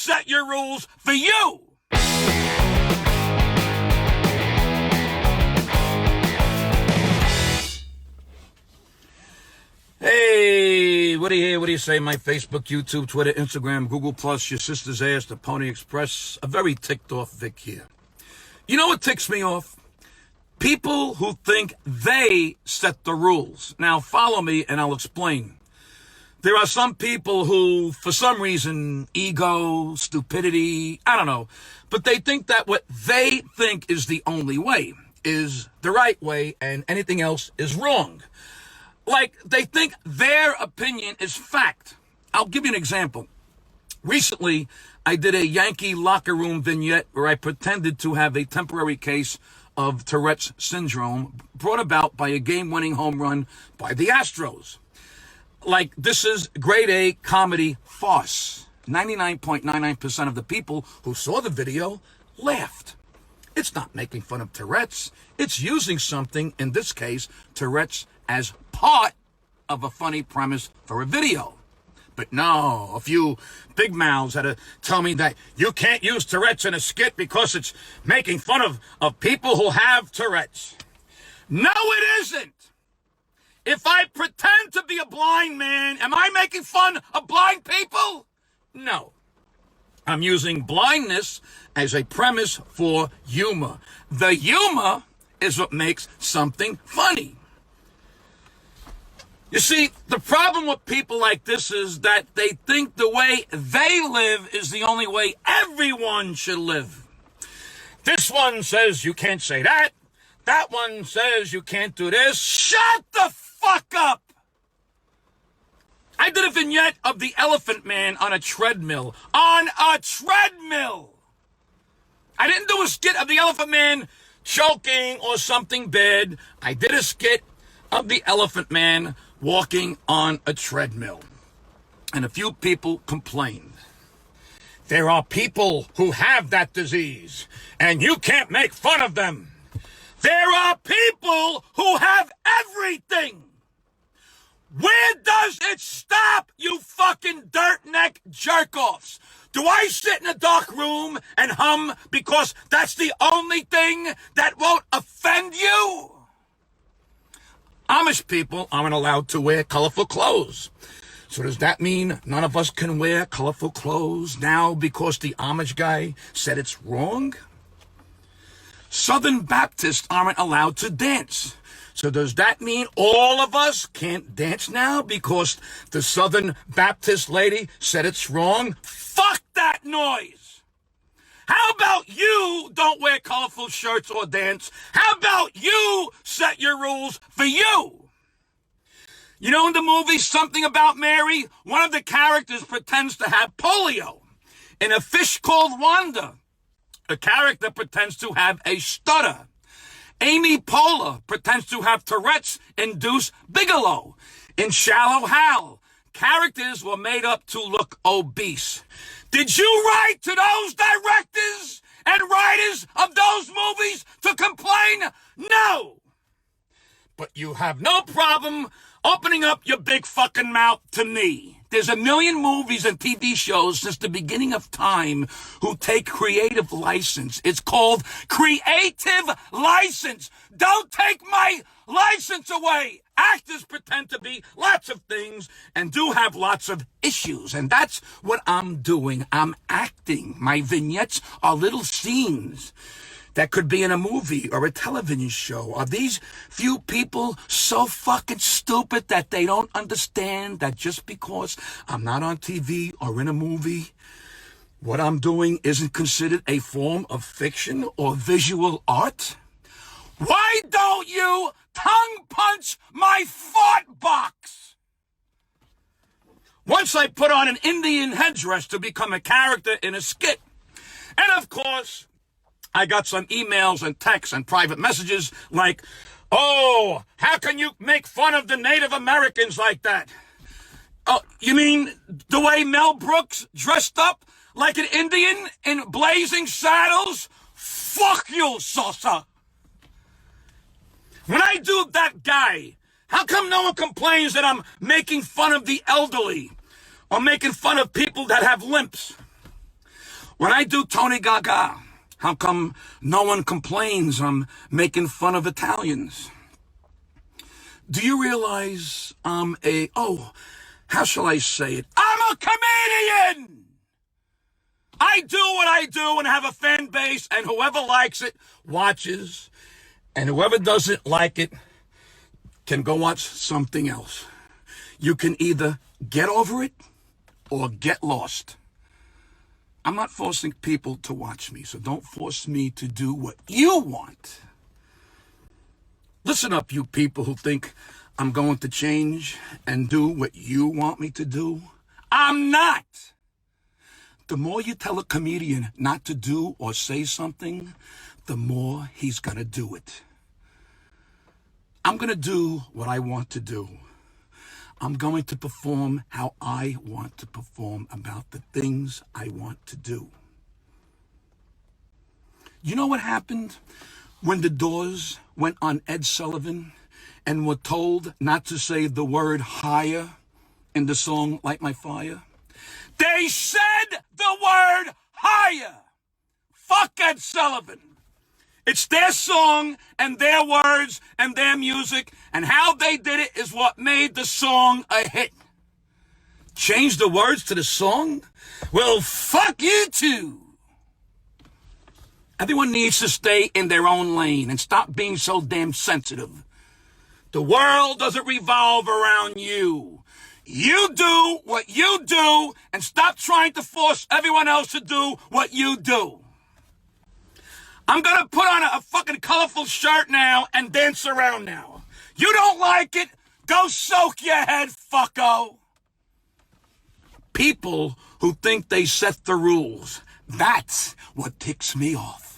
set your rules for you. Hey, what do you say? My Facebook, YouTube, Twitter, Instagram, Google+, your sister's ass, the Pony Express. A very ticked off Vic here. You know what ticks me off? People who think they set the rules. Now, follow me and I'll explain. There are some people who, for some reason, ego, stupidity, I don't know, but they think that what they think is the only way is the right way and anything else is wrong. Like, they think their opinion is fact. I'll give you an example. Recently, I did a Yankee locker room vignette where I pretended to have a temporary case of Tourette's syndrome brought about by a game-winning home run by the Astros. Like, this is grade A comedy farce. 99.99% of the people who saw the video laughed. It's not making fun of Tourette's. It's using something, in this case, Tourette's, as part of a funny premise for a video. But no, a few big mouths had to tell me that you can't use Tourette's in a skit because it's making fun of people who have Tourette's. No, it isn't. If I pretend to be a blind man, am I making fun of blind people? No. I'm using blindness as a premise for humor. The humor is what makes something funny. You see, the problem with people like this is that they think the way they live is the only way everyone should live. This one says you can't say that. That one says you can't do this. Shut the fuck up! I did a vignette of the Elephant Man on a treadmill. On a treadmill! I didn't do a skit of the Elephant Man choking or something bad. I did a skit of the Elephant Man walking on a treadmill. And a few people complained. There are people who have that disease, and you can't make fun of them. There are people who have everything. Where does it stop, you fucking dirt neck jerk-offs? Do I sit in a dark room and hum because that's the only thing that won't offend you? Amish people aren't allowed to wear colorful clothes. So does that mean none of us can wear colorful clothes now because the Amish guy said it's wrong? Southern Baptists aren't allowed to dance. So does that mean all of us can't dance now because the Southern Baptist lady said it's wrong? Fuck that noise! How about you don't wear colorful shirts or dance? How about you set your rules for you? You know, in the movie Something About Mary, one of the characters pretends to have polio. In A Fish Called Wanda, a character pretends to have a stutter. Amy Poehler pretends to have Tourette's-induced Bigelow. In Shallow Hal, characters were made up to look obese. Did you write to those directors and writers of those movies to complain? No! But you have no problem opening up your big fucking mouth to me. There's a million movies and TV shows since the beginning of time who take creative license. It's called creative license. Don't take my license away. Actors pretend to be lots of things and do have lots of issues. And that's what I'm doing. I'm acting. My vignettes are little scenes that could be in a movie or a television show. Are these few people so fucking stupid that they don't understand that just because I'm not on TV or in a movie, what I'm doing isn't considered a form of fiction or visual art? Why don't you tongue punch my fart box? Once I put on an Indian headdress to become a character in a skit. And of course, I got some emails and texts and private messages like, oh, how can you make fun of the Native Americans like that? Oh, you mean the way Mel Brooks dressed up like an Indian in blazing saddles? Fuck you, Sosa. When I do that guy, how come no one complains that I'm making fun of the elderly or making fun of people that have limps? When I do Tony Gaga, how come no one complains I'm making fun of Italians? Do you realize how shall I say it? I'm a comedian! I do what I do and have a fan base, and whoever likes it watches, and whoever doesn't like it can go watch something else. You can either get over it or get lost. I'm not forcing people to watch me, so don't force me to do what you want. Listen up, you people who think I'm going to change and do what you want me to do. I'm not. The more you tell a comedian not to do or say something, the more he's going to do it. I'm going to do what I want to do. I'm going to perform how I want to perform about the things I want to do. You know what happened when the Doors went on Ed Sullivan and were told not to say the word higher in the song Light My Fire? They said the word higher. Fuck Ed Sullivan. It's their song and their words and their music, and how they did it is what made the song a hit. Change the words to the song? Well, fuck you too. Everyone needs to stay in their own lane and stop being so damn sensitive. The world doesn't revolve around you. You do what you do and stop trying to force everyone else to do what you do. I'm going to put on a fucking colorful shirt now and dance around now. You don't like it? Go soak your head, fucko. People who think they set the rules, that's what ticks me off.